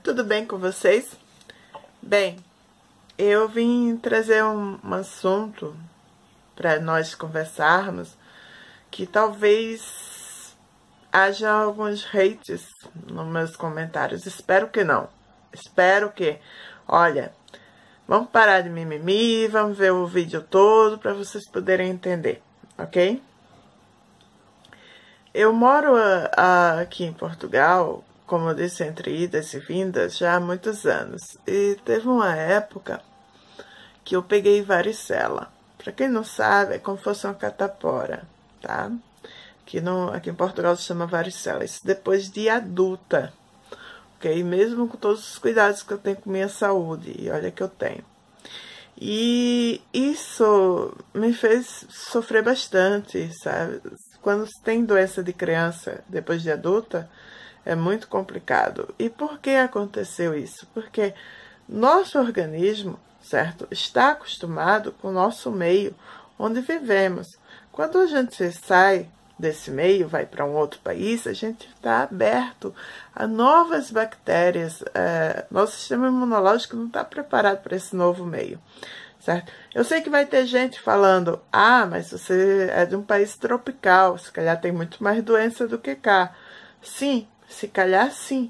Tudo bem com vocês? Bem, eu vim trazer um assunto para nós conversarmos que talvez haja alguns hates nos meus comentários. Espero que não. Espero que, olha, vamos parar de mimimi, vamos ver o vídeo todo para vocês poderem entender, ok? Eu moro aqui em Portugal, como eu disse, entre idas e vindas, já há muitos anos. E teve uma época que eu peguei varicela. Para quem não sabe, é como se fosse uma catapora, tá? Aqui em Portugal se chama varicela. Isso depois de adulta, ok? Mesmo com todos os cuidados que eu tenho com minha saúde, e olha que eu tenho. E isso me fez sofrer bastante, sabe? Quando tem doença de criança depois de adulta, é muito complicado. E por que aconteceu isso? Porque nosso organismo, certo, está acostumado com o nosso meio, onde vivemos. Quando a gente sai desse meio, vai para um outro país, a gente está aberto a novas bactérias. Nosso sistema imunológico não está preparado para esse novo meio, certo? Eu sei que vai ter gente falando, mas você é de um país tropical, se calhar tem muito mais doença do que cá. Sim, se calhar sim,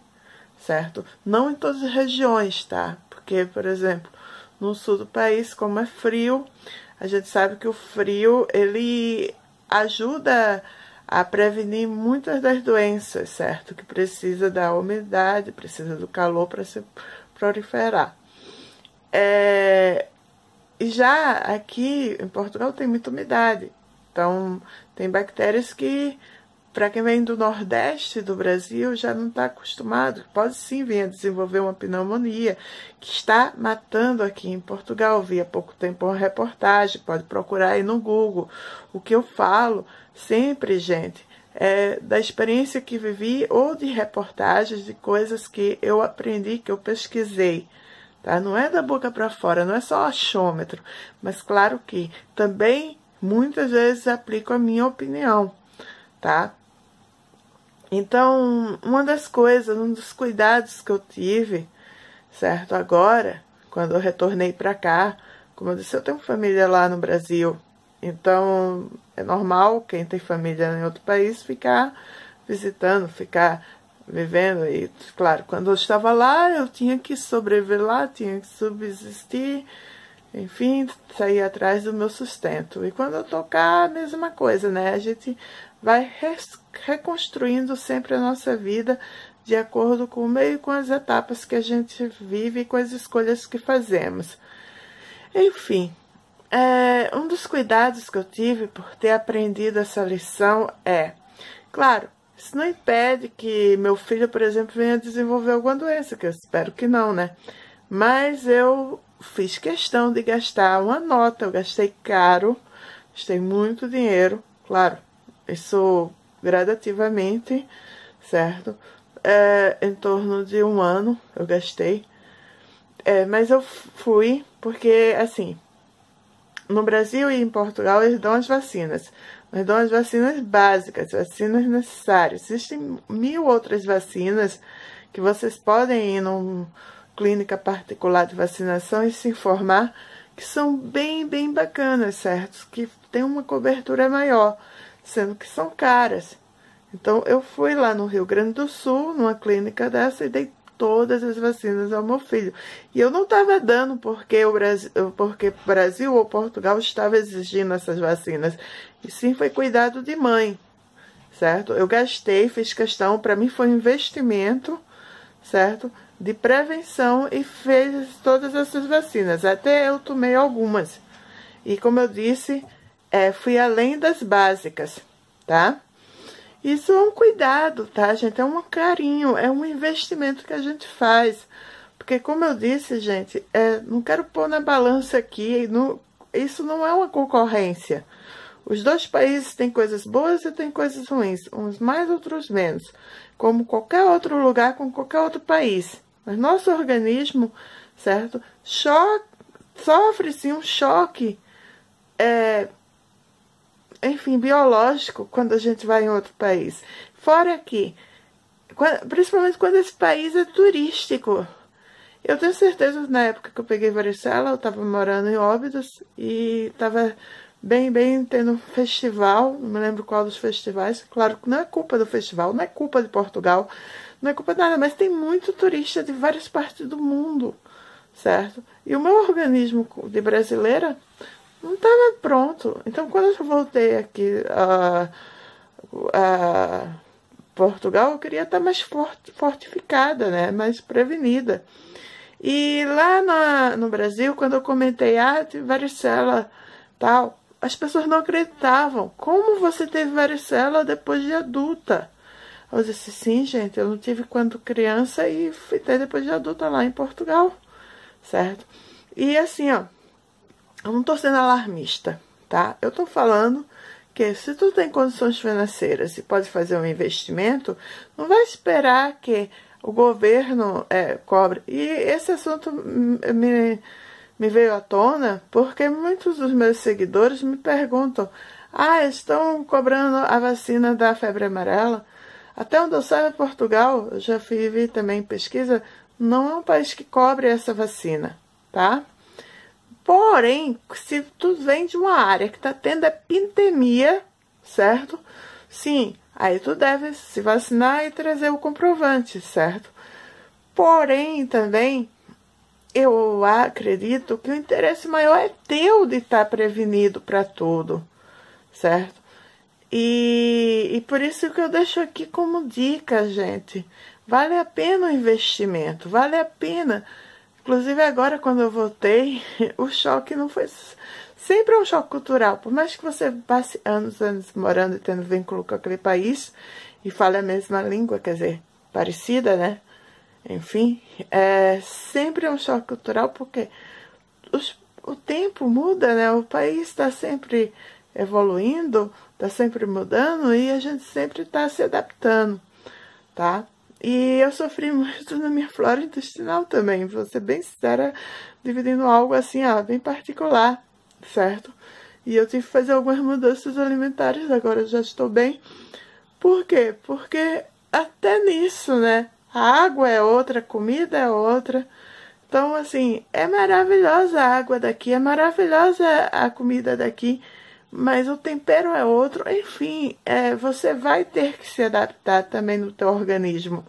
certo? Não em todas as regiões, tá? Porque, por exemplo, no sul do país, como é frio, a gente sabe que o frio, ele ajuda a prevenir muitas das doenças, certo? Que precisa da umidade, precisa do calor para se proliferar. E já aqui em Portugal tem muita umidade, então tem bactérias que, para quem vem do Nordeste do Brasil, já não está acostumado. Pode sim vir a desenvolver uma pneumonia, que está matando aqui em Portugal. Vi há pouco tempo uma reportagem, pode procurar aí no Google. O que eu falo sempre, gente, é da experiência que vivi ou de reportagens de coisas que eu aprendi, que eu pesquisei. Tá? Não é da boca para fora, não é só achômetro, mas claro que também muitas vezes aplico a minha opinião, tá? Então, uma das coisas, um dos cuidados que eu tive, certo, agora, quando eu retornei para cá, como eu disse, eu tenho família lá no Brasil, então é normal quem tem família em outro país ficar visitando, ficar vivendo. E, claro, quando eu estava lá, eu tinha que sobreviver lá, tinha que subsistir, enfim, sair atrás do meu sustento. E quando eu tô cá, a mesma coisa, né? A gente vai reconstruindo sempre a nossa vida de acordo com o meio e com as etapas que a gente vive e com as escolhas que fazemos. Enfim, um dos cuidados que eu tive por ter aprendido essa lição claro, isso não impede que meu filho, por exemplo, venha desenvolver alguma doença, que eu espero que não, né? Mas eu fiz questão de gastar uma nota, eu gastei caro, gastei muito dinheiro, claro, isso gradativamente, certo? Em torno de um ano eu gastei, mas eu fui porque, assim, no Brasil e em Portugal eles dão as vacinas, mas dão as vacinas básicas, vacinas necessárias. Existem 1000 outras vacinas que vocês podem ir numa clínica particular de vacinação e se informar, que são bem bacanas, certo? Que tem uma cobertura maior, sendo que são caras. Então, eu fui lá no Rio Grande do Sul, numa clínica dessa, e dei todas as vacinas ao meu filho. E eu não estava dando porque o Brasil ou Portugal estava exigindo essas vacinas. E sim, foi cuidado de mãe, certo? Eu gastei, fiz questão, para mim foi um investimento, certo? De prevenção, e fez todas essas vacinas. Até eu tomei algumas. E como eu disse, fui além das básicas, tá? Isso é um cuidado, tá, gente? É um carinho, é um investimento que a gente faz. Porque, como eu disse, gente, não quero pôr na balança aqui, isso não é uma concorrência. Os dois países têm coisas boas e têm coisas ruins, uns mais, outros menos, como qualquer outro lugar, com qualquer outro país. Mas nosso organismo, certo, sofre sim um choque, enfim, biológico, quando a gente vai em outro país. Fora que principalmente quando esse país é turístico. Eu tenho certeza que na época que eu peguei varicela, eu estava morando em Óbidos e estava bem tendo um festival, não me lembro qual dos festivais. Claro que não é culpa do festival, não é culpa de Portugal, não é culpa de nada, mas tem muito turista de várias partes do mundo, certo? E o meu organismo de brasileira não estava pronto. Então, quando eu voltei aqui a Portugal, eu queria estar mais fortificada, né? Mais prevenida. E lá no Brasil, quando eu comentei, de varicela, tal, as pessoas não acreditavam. Como você teve varicela depois de adulta? Eu disse, sim, gente, eu não tive quando criança e fui ter depois de adulta lá em Portugal, certo? E assim, ó, eu não tô sendo alarmista, tá? Eu tô falando que se tu tem condições financeiras e pode fazer um investimento, não vai esperar que o governo cobre. E esse assunto me veio à tona porque muitos dos meus seguidores me perguntam, estão cobrando a vacina da febre amarela? Até onde eu saiba, Portugal, eu já vi também pesquisa, não é um país que cobre essa vacina, tá? Porém, se tu vem de uma área que está tendo epidemia, certo? Sim, aí tu deve se vacinar e trazer o comprovante, certo? Porém, também, eu acredito que o interesse maior é teu de estar prevenido para tudo, certo? E por isso que eu deixo aqui como dica, gente. Vale a pena o investimento, vale a pena. Inclusive agora, quando eu voltei, o choque não foi... Sempre é um choque cultural. Por mais que você passe anos morando e tendo vínculo com aquele país e fale a mesma língua, quer dizer, parecida, né? Enfim, sempre é um choque cultural porque o tempo muda, né? O país está sempre evoluindo, está sempre mudando e a gente sempre está se adaptando, tá? E eu sofri muito na minha flora intestinal também, vou ser bem sincera, dividindo algo assim, bem particular, certo? E eu tive que fazer algumas mudanças alimentares, agora eu já estou bem. Por quê? Porque até nisso, né? A água é outra, a comida é outra. Então, assim, é maravilhosa a água daqui, é maravilhosa a comida daqui, mas o tempero é outro. Enfim, você vai ter que se adaptar também no teu organismo,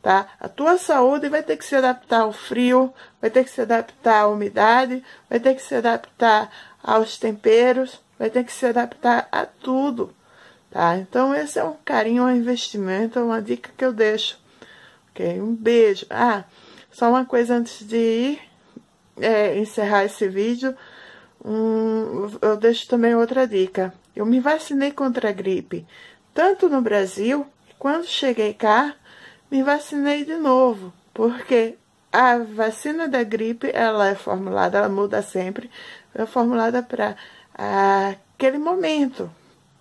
tá? A tua saúde vai ter que se adaptar ao frio, vai ter que se adaptar à umidade, vai ter que se adaptar aos temperos, vai ter que se adaptar a tudo, tá? Então, esse é um carinho, um investimento, é uma dica que eu deixo, ok? Um beijo. Só uma coisa antes de ir, encerrar esse vídeo, eu deixo também outra dica. Eu me vacinei contra a gripe, tanto no Brasil, quando cheguei cá, me vacinei de novo, porque a vacina da gripe, ela é formulada, ela muda sempre, é formulada para aquele momento,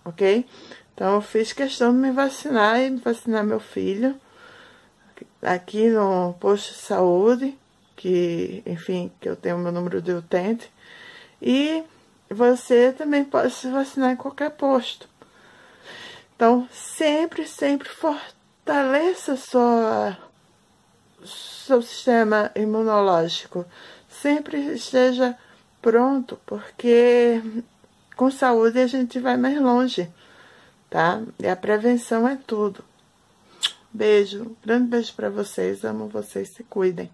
ok? Então, eu fiz questão de me vacinar e vacinar meu filho, aqui no posto de saúde, que, enfim, que eu tenho meu número de utente, e você também pode se vacinar em qualquer posto. Então, sempre fortaleça seu sistema imunológico. Sempre esteja pronto, porque com saúde a gente vai mais longe, tá? E a prevenção é tudo. Beijo, grande beijo pra vocês, amo vocês, se cuidem.